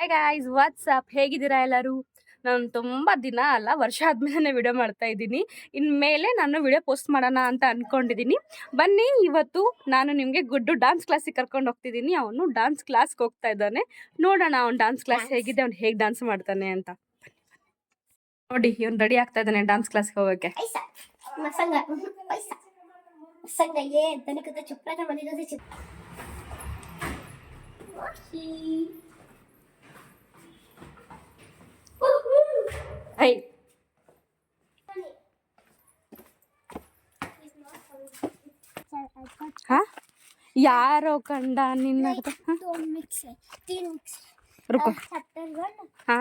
Hi guys, WhatsApp ಹೇಗಿದ್ದೀರಾ ಎಲ್ಲರೂ? ನಾನು ತುಂಬ ದಿನ ಅಲ್ಲ, ವರ್ಷ ಆದಮೇಲೆ ವಿಡಿಯೋ ಮಾಡ್ತಾ ಇದ್ದೀನಿ. ಇನ್ಮೇಲೆ ನಾನು ವಿಡಿಯೋ ಪೋಸ್ಟ್ ಮಾಡೋಣ ಅಂತ ಅಂದ್ಕೊಂಡಿದ್ದೀನಿ. ಬನ್ನಿ, ಇವತ್ತು ನಾನು ನಿಮಗೆ ಗುಡ್ಡು ಡ್ಯಾನ್ಸ್ ಕ್ಲಾಸಿಗೆ ಕರ್ಕೊಂಡು ಹೋಗ್ತಿದ್ದೀನಿ. ಅವನು ಡ್ಯಾನ್ಸ್ ಕ್ಲಾಸ್ಗೆ ಹೋಗ್ತಾ ಇದ್ದಾನೆ. ನೋಡೋಣ ಅವ್ನು ಡ್ಯಾನ್ಸ್ ಕ್ಲಾಸ್ ಹೇಗಿದೆ, ಅವ್ನು ಹೇಗೆ ಡ್ಯಾನ್ಸ್ ಮಾಡ್ತಾನೆ ಅಂತ. ನೋಡಿ, ಇವನು ರೆಡಿ ಆಗ್ತಾ ಇದ್ದಾನೆ ಡ್ಯಾನ್ಸ್ ಕ್ಲಾಸ್ಗೆ ಹೋಗೋಕ್ಕೆ. ಹೈ, ಹಾ ಯಾರೋ ಕಂಡ ನಿನ್ನ ರುಕೋ. ಹಾ,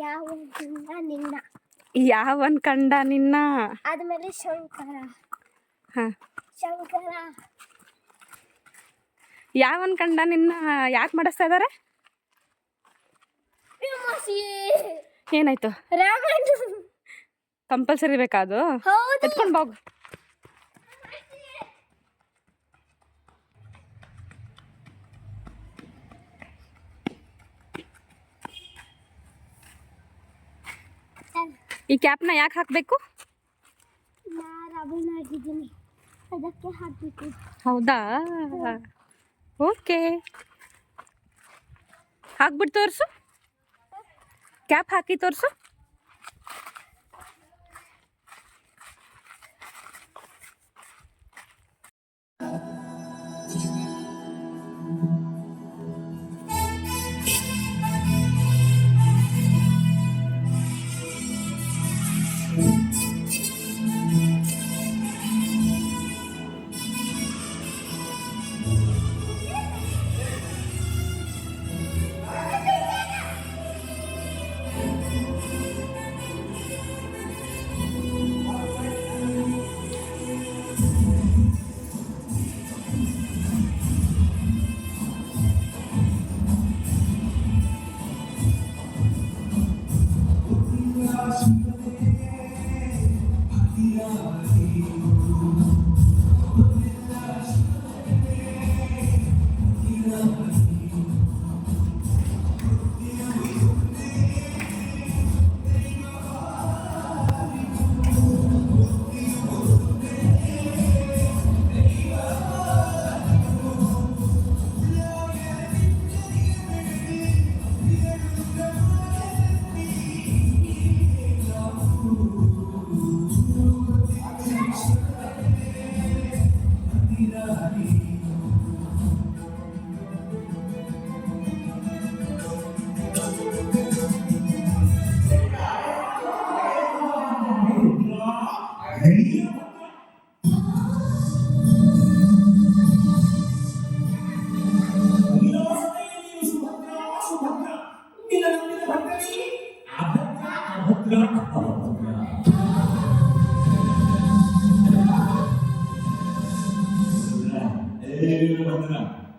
ಯಾವನ್ ಕಂಡ ನಿನ್ನ? ಆದ್ಮೇಲೆ ಶಂಕರ. ಹಾ, ಶಂಕರ ಯಾವನ್ ಕಂಡ ನಿನ್ನ ಯಾಕೆ ಮಾಡಿಸ್ತಾ ಇದಾರೆ? ಏನಾಯ್ತು? ಕಂಪಲ್ಸರಿ ಬೇಕಾದು? ಎತ್ಕೊಂಡು ಹೋಗು. ಈ ಕ್ಯಾಪ್ನ ಯಾಕೆ ಹಾಕಬೇಕು? ಅದಕ್ಕೆ ಹಾಕಬೇಕು. ಹೌದಾ? ಓಕೆ, ಹಾಕ್ಬಿಟ್ಟು ತೋರಿಸು. ಕ್ಯಾಪ್ ಹಾಕಿ ತೋರಿಸು.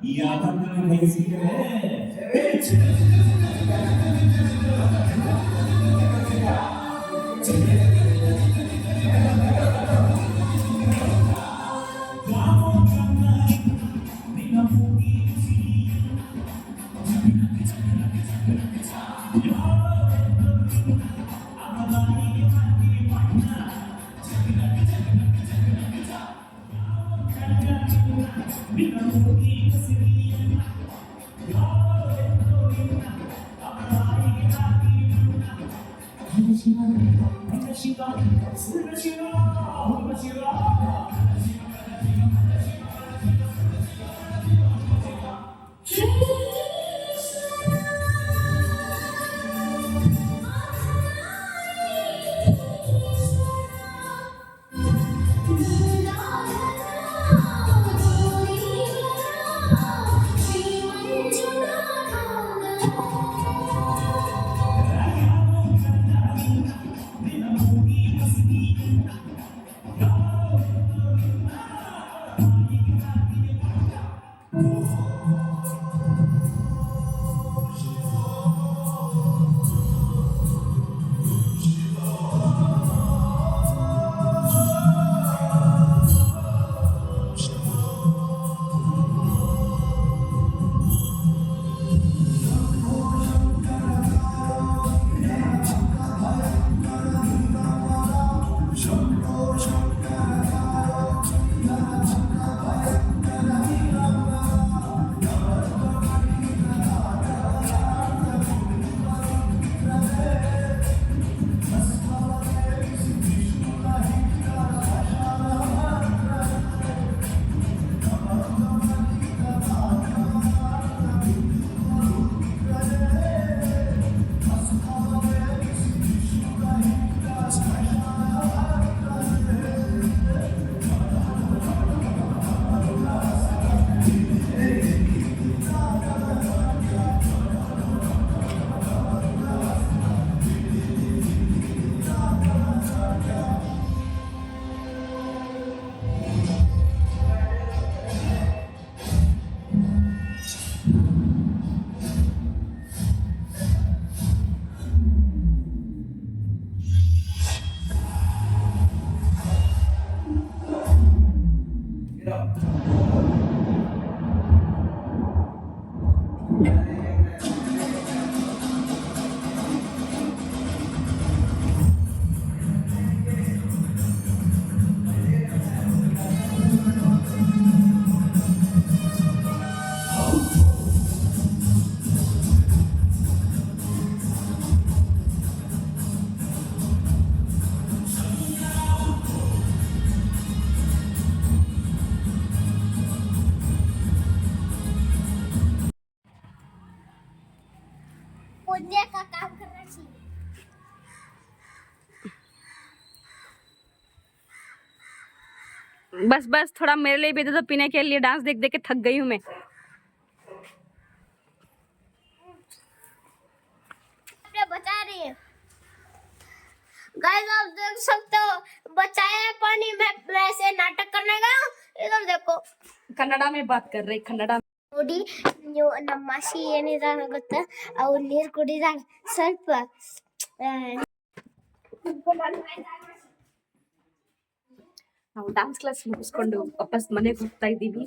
ಈ ಆತಂಕನ ಕೈ ಸಿಕ್ಕರೆ पुण्य का काम करना चाहिए। बस बस थोड़ा मेरे लिए भी दे दो पीने के लिए, डांस देख देख के थक गई हूँ मैं। अपने बचा रही है गाइस, आप देख सकते हो बचाया पानी में ऐसे नाटक करने गया। इधर देखो कन्नड़ा में बात कर रही, कन्नड़ा ನೋಡಿ ನೀವು ನಮ್ಮ ಮಾಸಿ ಏನಿದಾಳ ಗೊತ್ತಾ, ಅವ್ರು ನೀರು ಕುಡಿದಾಗ ಸ್ವಲ್ಪ ನಾವು ಡಾನ್ಸ್ ಕ್ಲಾಸ್ ಮುಗಿಸ್ಕೊಂಡು ವಾಪಸ್ ಮನೆಗೆ ಹೋಗ್ತಾ ಇದ್ದೀವಿ.